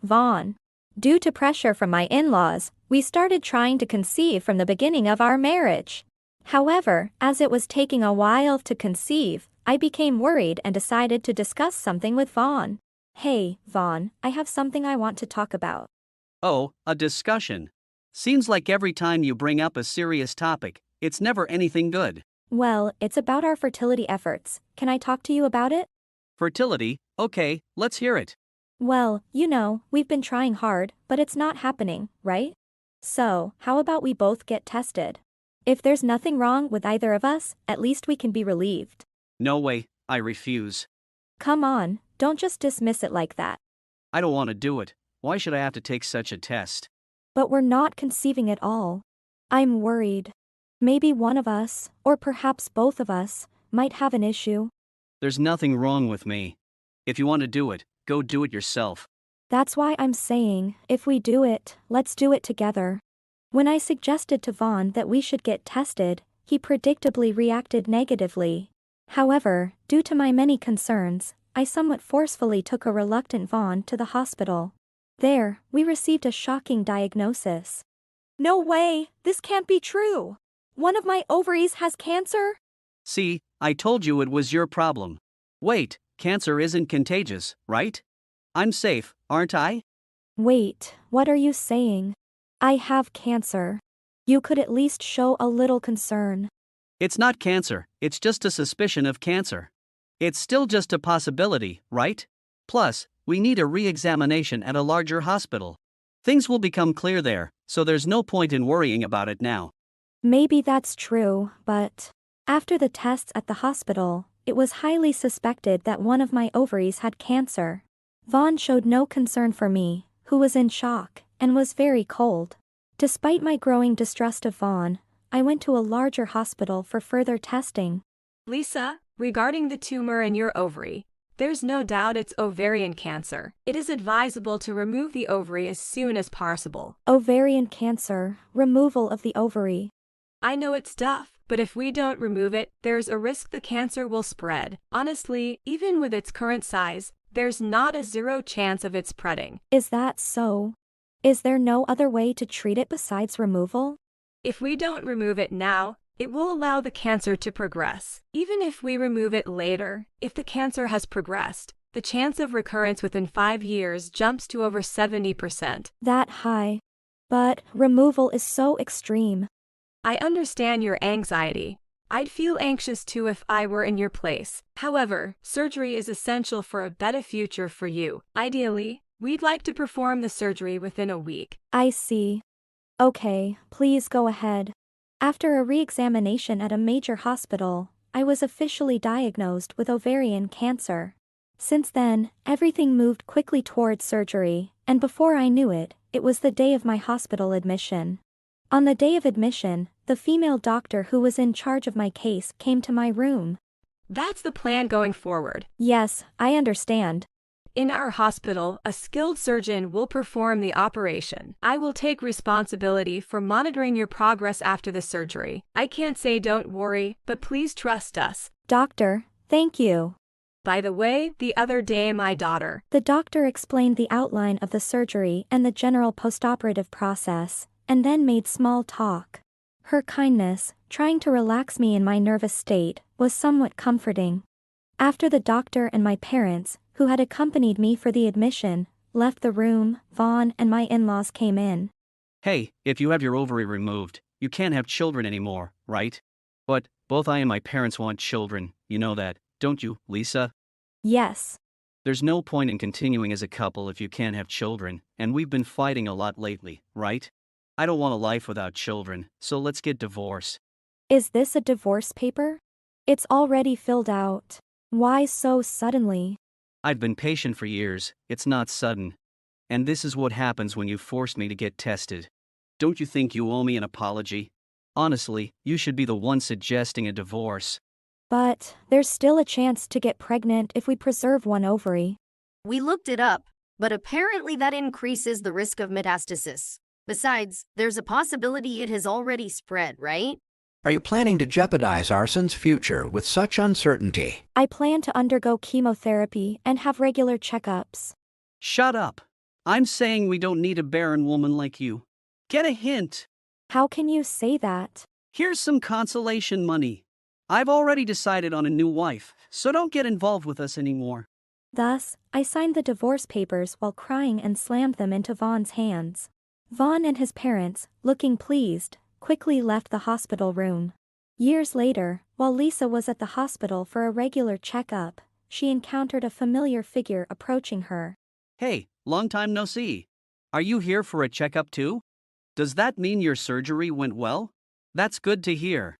Vaughn. Due to pressure from my in-laws, we started trying to conceive from the beginning of our marriage. However, as it was taking a while to conceive, I became worried and decided to discuss something with Vaughn. Hey, Vaughn, I have something I want to talk about. Oh, a discussion. Seems like every time you bring up a serious topic, it's never anything good. Well, it's about our fertility efforts. Can I talk to you about it? Fertility? Okay, let's hear it. Well, we've been trying hard, but it's not happening, right? So, how about we both get tested? If there's nothing wrong with either of us, at least we can be relieved. No way, I refuse. Come on, don't just dismiss it like that. I don't want to do it. Why should I have to take such a test? But we're not conceiving at all. I'm worried. Maybe one of us, or perhaps both of us, might have an issue. There's nothing wrong with me. If you want to do it, go do it yourself. That's why I'm saying, if we do it, let's do it together. When I suggested to Vaughn that we should get tested, he predictably reacted negatively. However, due to my many concerns, I somewhat forcefully took a reluctant Vaughn to the hospital. There, we received a shocking diagnosis. No way, this can't be true. One of my ovaries has cancer? See, I told you it was your problem. Wait, cancer isn't contagious, right? I'm safe, aren't I? Wait, what are you saying? I have cancer. You could at least show a little concern. It's not cancer, it's just a suspicion of cancer. It's still just a possibility, right? Plus, we need a re-examination at a larger hospital. Things will become clear there, so there's no point in worrying about it now. Maybe that's true, but after the tests at the hospital, it was highly suspected that one of my ovaries had cancer. Vaughn showed no concern for me, who was in shock, and was very cold. Despite my growing distrust of Vaughn, I went to a larger hospital for further testing. Lisa, regarding the tumor in your ovary, there's no doubt it's ovarian cancer. It is advisable to remove the ovary as soon as possible. Ovarian cancer, removal of the ovary. I know it's tough, but if we don't remove it, there's a risk the cancer will spread. Honestly, even with its current size, there's not a 0 chance of it spreading. Is that so? Is there no other way to treat it besides removal? If we don't remove it now, it will allow the cancer to progress. Even if we remove it later, if the cancer has progressed, the chance of recurrence within 5 years jumps to over 70%. That high. But removal is so extreme. I understand your anxiety. I'd feel anxious too if I were in your place. However, surgery is essential for a better future for you. Ideally, we'd like to perform the surgery within a week. I see. Okay, please go ahead. After a re-examination at a major hospital, I was officially diagnosed with ovarian cancer. Since then, everything moved quickly towards surgery, and before I knew it, it was the day of my hospital admission. On the day of admission, the female doctor who was in charge of my case came to my room. That's the plan going forward. Yes, I understand. In our hospital, a skilled surgeon will perform the operation. I will take responsibility for monitoring your progress after the surgery. I can't say don't worry, but please trust us. Doctor, thank you. By the way, the other day my daughter. The doctor explained the outline of the surgery and the general postoperative process, and then made small talk. Her kindness, trying to relax me in my nervous state, was somewhat comforting. After the doctor and my parents, who had accompanied me for the admission, left the room, Vaughn and my in-laws came in. Hey, if you have your ovary removed, you can't have children anymore, right? But both I and my parents want children, you know that, don't you, Lisa? Yes. There's no point in continuing as a couple if you can't have children, and we've been fighting a lot lately, right? I don't want a life without children, so let's get divorced. Is this a divorce paper? It's already filled out. Why so suddenly? I've been patient for years, it's not sudden. And this is what happens when you force me to get tested. Don't you think you owe me an apology? Honestly, you should be the one suggesting a divorce. But there's still a chance to get pregnant if we preserve one ovary. We looked it up, but apparently that increases the risk of metastasis. Besides, there's a possibility it has already spread, right? Are you planning to jeopardize our son's future with such uncertainty? I plan to undergo chemotherapy and have regular checkups. Shut up. I'm saying we don't need a barren woman like you. Get a hint. How can you say that? Here's some consolation money. I've already decided on a new wife, so don't get involved with us anymore. Thus, I signed the divorce papers while crying and slammed them into Vaughn's hands. Vaughn and his parents, looking pleased, quickly left the hospital room. Years later, while Lisa was at the hospital for a regular checkup, she encountered a familiar figure approaching her. Hey, long time no see. Are you here for a checkup too? Does that mean your surgery went well? That's good to hear.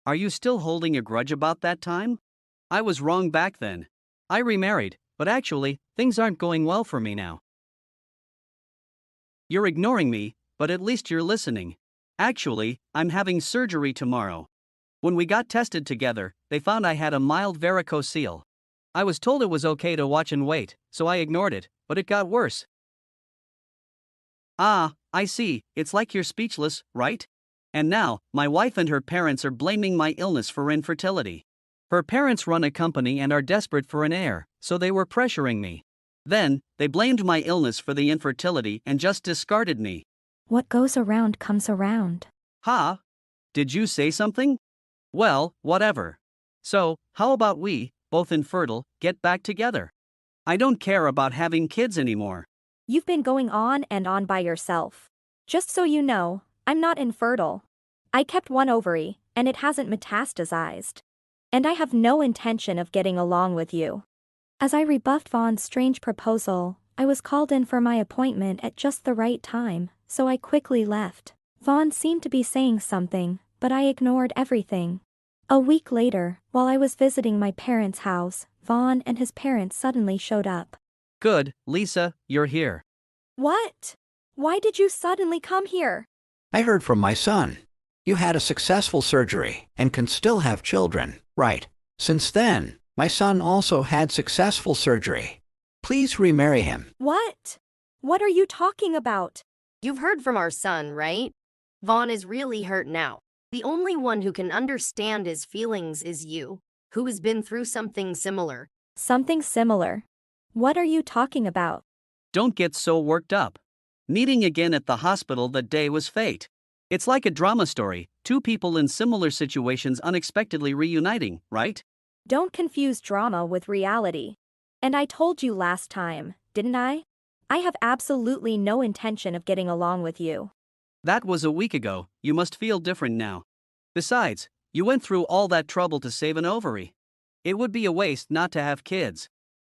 Are you still holding a grudge about that time? I was wrong back then. I remarried, but actually, things aren't going well for me now. You're ignoring me, but at least you're listening. Actually, I'm having surgery tomorrow. When we got tested together, they found I had a mild varicocele. I was told it was okay to watch and wait, so I ignored it, but it got worse. Ah, I see, it's like you're speechless, right? And now, my wife and her parents are blaming my illness for infertility. Her parents run a company and are desperate for an heir, so they were pressuring me. Then, they blamed my illness for the infertility and just discarded me. What goes around comes around. Ha? Did you say something? Well, whatever. So, how about we, both infertile, get back together? I don't care about having kids anymore. You've been going on and on by yourself. Just so you know, I'm not infertile. I kept one ovary, and it hasn't metastasized. And I have no intention of getting along with you. As I rebuffed Vaughn's strange proposal, I was called in for my appointment at just the right time, so I quickly left. Vaughn seemed to be saying something, but I ignored everything. A week later, while I was visiting my parents' house, Vaughn and his parents suddenly showed up. Good, Lisa, you're here. What? Why did you suddenly come here? I heard from my son. You had a successful surgery and can still have children, right? Since then, my son also had successful surgery. Please remarry him. What? What are you talking about? You've heard from our son, right? Vaughn is really hurt now. The only one who can understand his feelings is you, who has been through something similar. Something similar. What are you talking about? Don't get so worked up. Meeting again at the hospital that day was fate. It's like a drama story, two people in similar situations unexpectedly reuniting, right? Don't confuse drama with reality. And I told you last time, didn't I? I have absolutely no intention of getting along with you. That was a week ago, you must feel different now. Besides, you went through all that trouble to save an ovary. It would be a waste not to have kids.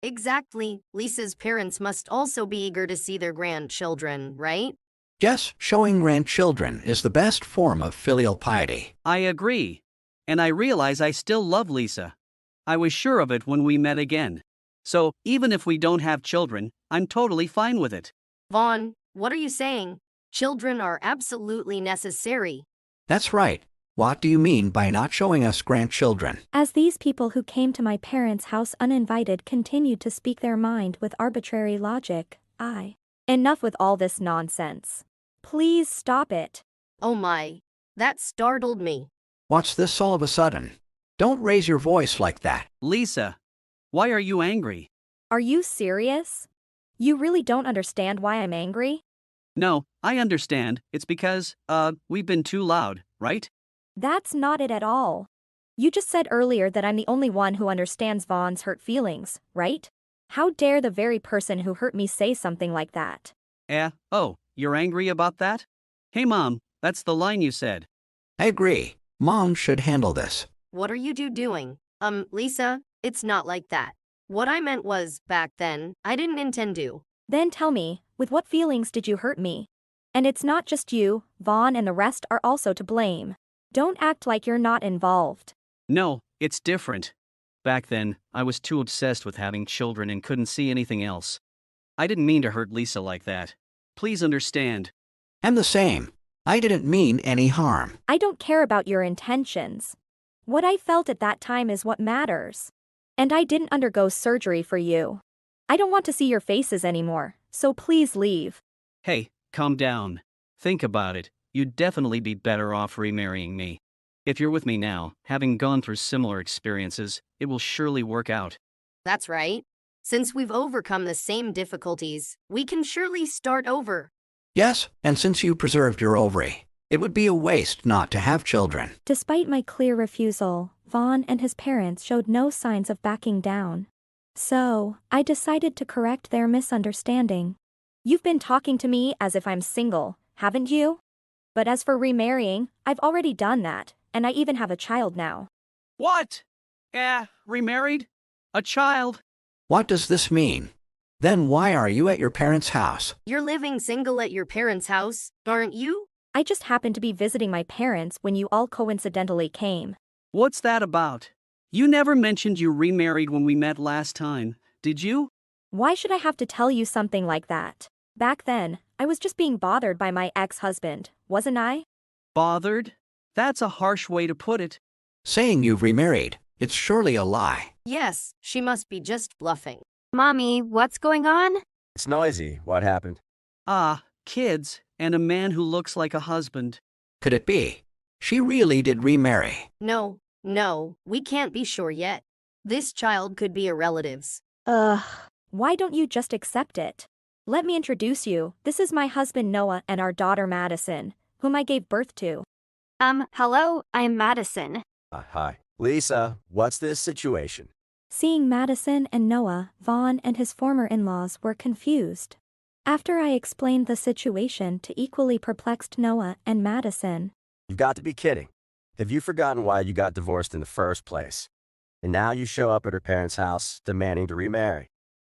Exactly. Lisa's parents must also be eager to see their grandchildren, right? Yes, showing grandchildren is the best form of filial piety. I agree. And I realize I still love Lisa. I was sure of it when we met again. So, even if we don't have children, I'm totally fine with it. Vaughn, what are you saying? Children are absolutely necessary. That's right. What do you mean by not showing us grandchildren? As these people who came to my parents' house uninvited continued to speak their mind with arbitrary logic, Enough with all this nonsense. Please stop it. Oh my. That startled me. What's this all of a sudden? Don't raise your voice like that. Lisa, why are you angry? Are you serious? You really don't understand why I'm angry? No, I understand. It's because, we've been too loud, right? That's not it at all. You just said earlier that I'm the only one who understands Vaughn's hurt feelings, right? How dare the very person who hurt me say something like that? Oh, you're angry about that? Hey Mom, that's the line you said. I agree. Mom should handle this. What are you doing? Lisa, it's not like that. What I meant was, back then, I didn't intend to. Then tell me, with what feelings did you hurt me? And it's not just you, Vaughn and the rest are also to blame. Don't act like you're not involved. No, it's different. Back then, I was too obsessed with having children and couldn't see anything else. I didn't mean to hurt Lisa like that. Please understand. I'm the same. I didn't mean any harm. I don't care about your intentions. What I felt at that time is what matters. And I didn't undergo surgery for you. I don't want to see your faces anymore, so please leave. Hey, calm down. Think about it. You'd definitely be better off remarrying me. If you're with me now, having gone through similar experiences, it will surely work out. That's right. Since we've overcome the same difficulties, we can surely start over. Yes, and since you preserved your ovary, it would be a waste not to have children. Despite my clear refusal, Vaughn and his parents showed no signs of backing down. So, I decided to correct their misunderstanding. You've been talking to me as if I'm single, haven't you? But as for remarrying, I've already done that, and I even have a child now. What? Remarried? A child? What does this mean? Then why are you at your parents' house? You're living single at your parents' house, aren't you? I just happened to be visiting my parents when you all coincidentally came. What's that about? You never mentioned you remarried when we met last time, did you? Why should I have to tell you something like that? Back then, I was just being bothered by my ex-husband, wasn't I? Bothered? That's a harsh way to put it. Saying you've remarried, it's surely a lie. Yes, she must be just bluffing. Mommy, what's going on? It's noisy. What happened? Kids, and a man who looks like a husband. Could it be? She really did remarry. No, we can't be sure yet. This child could be a relative's. Why don't you just accept it? Let me introduce you. This is my husband Noah and our daughter Madison, whom I gave birth to. Hello, I'm Madison. Hi. Lisa, what's this situation? Seeing Madison and Noah, Vaughn and his former in-laws were confused. After I explained the situation to equally perplexed Noah and Madison. You've got to be kidding. Have you forgotten why you got divorced in the first place? And now you show up at her parents' house demanding to remarry.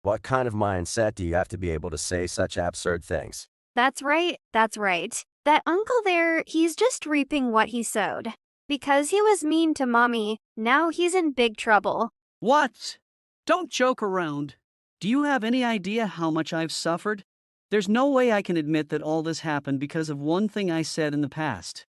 What kind of mindset do you have to be able to say such absurd things? That's right. That uncle there, he's just reaping what he sowed. Because he was mean to Mommy, now he's in big trouble. What? Don't joke around. Do you have any idea how much I've suffered? There's no way I can admit that all this happened because of one thing I said in the past.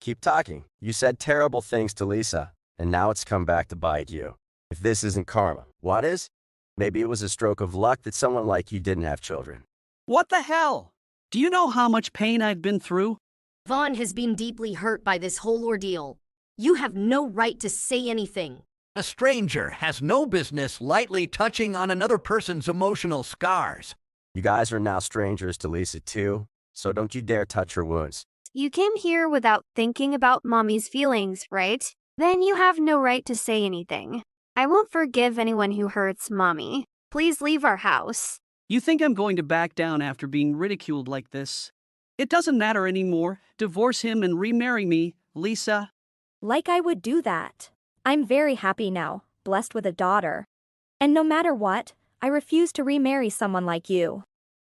Keep talking. You said terrible things to Lisa, and now it's come back to bite you. If this isn't karma, what is? Maybe it was a stroke of luck that someone like you didn't have children. What the hell? Do you know how much pain I've been through? Vaughn has been deeply hurt by this whole ordeal. You have no right to say anything. A stranger has no business lightly touching on another person's emotional scars. You guys are now strangers to Lisa too, so don't you dare touch her wounds. You came here without thinking about Mommy's feelings, right? Then you have no right to say anything. I won't forgive anyone who hurts Mommy. Please leave our house. You think I'm going to back down after being ridiculed like this? It doesn't matter anymore. Divorce him and remarry me, Lisa. Like I would do that. I'm very happy now, blessed with a daughter. And no matter what, I refuse to remarry someone like you.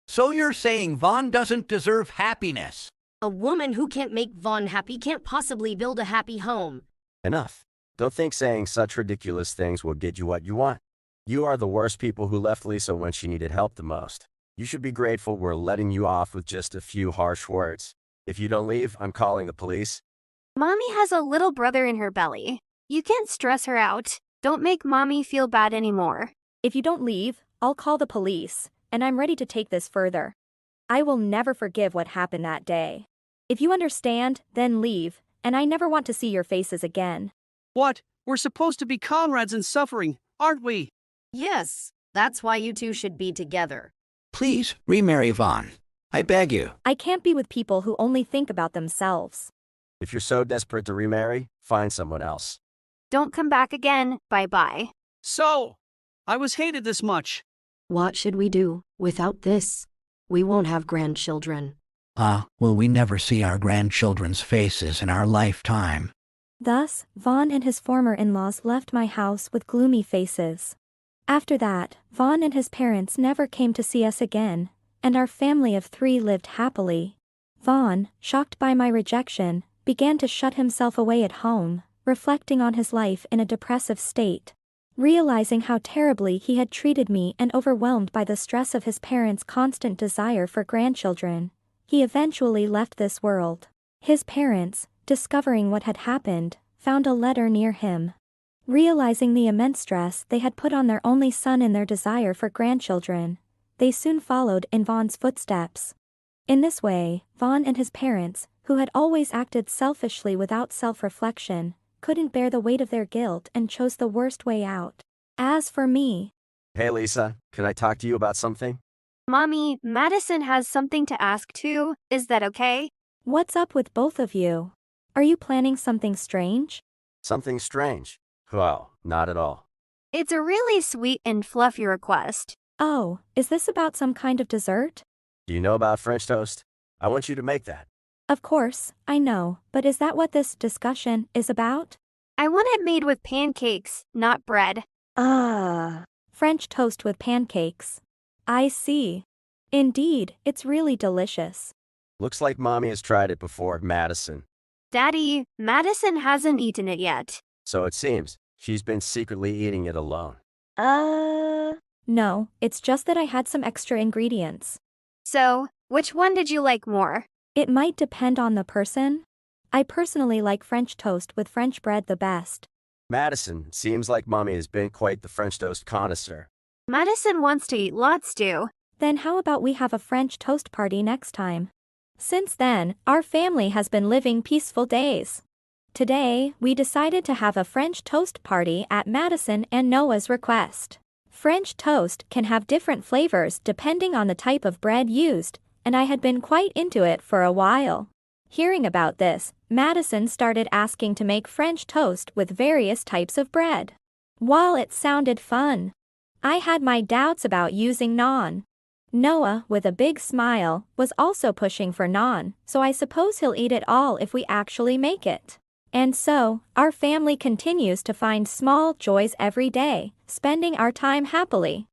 So you're saying Vaughn doesn't deserve happiness? A woman who can't make Vaughn happy can't possibly build a happy home. Enough. Don't think saying such ridiculous things will get you what you want. You are the worst people who left Lisa when she needed help the most. You should be grateful we're letting you off with just a few harsh words. If you don't leave, I'm calling the police. Mommy has a little brother in her belly. You can't stress her out. Don't make Mommy feel bad anymore. If you don't leave, I'll call the police, and I'm ready to take this further. I will never forgive what happened that day. If you understand, then leave, and I never want to see your faces again. What? We're supposed to be comrades in suffering, aren't we? Yes, that's why you two should be together. Please remarry Vaughn. I beg you. I can't be with people who only think about themselves. If you're so desperate to remarry, find someone else. Don't come back again. Bye-bye. So, I was hated this much. What should we do without this? We won't have grandchildren. Will we never see our grandchildren's faces in our lifetime? Thus, Vaughn and his former in-laws left my house with gloomy faces. After that, Vaughn and his parents never came to see us again, and our family of 3 lived happily. Vaughn, shocked by my rejection, began to shut himself away at home, reflecting on his life in a depressive state. Realizing how terribly he had treated me and overwhelmed by the stress of his parents' constant desire for grandchildren, he eventually left this world. His parents, discovering what had happened, found a letter near him. Realizing the immense stress they had put on their only son in their desire for grandchildren, they soon followed in Vaughn's footsteps. In this way, Vaughn and his parents, who had always acted selfishly without self-reflection, couldn't bear the weight of their guilt and chose the worst way out. As for me, Hey Lisa, can I talk to you about something? Mommy, Madison has something to ask too. Is that okay? What's up with both of you? Are you planning something strange? Something strange? Well, not at all. It's a really sweet and fluffy request. Oh, is this about some kind of dessert? Do you know about French toast? I want you to make that. Of course, I know, but is that what this discussion is about? I want it made with pancakes, not bread. French toast with pancakes. I see. Indeed, it's really delicious. Looks like Mommy has tried it before, Madison. Daddy, Madison hasn't eaten it yet. So it seems, she's been secretly eating it alone. No, it's just that I had some extra ingredients. So, which one did you like more? It might depend on the person. I personally like French toast with French bread the best. Madison, seems like Mommy has been quite the French toast connoisseur. Madison wants to eat lots too. Then how about we have a French toast party next time? Since then, our family has been living peaceful days. Today, we decided to have a French toast party at Madison and Noah's request. French toast can have different flavors depending on the type of bread used, and I had been quite into it for a while. Hearing about this, Madison started asking to make French toast with various types of bread. While it sounded fun, I had my doubts about using naan. Noah, with a big smile, was also pushing for naan, so I suppose he'll eat it all if we actually make it. And so, our family continues to find small joys every day, spending our time happily.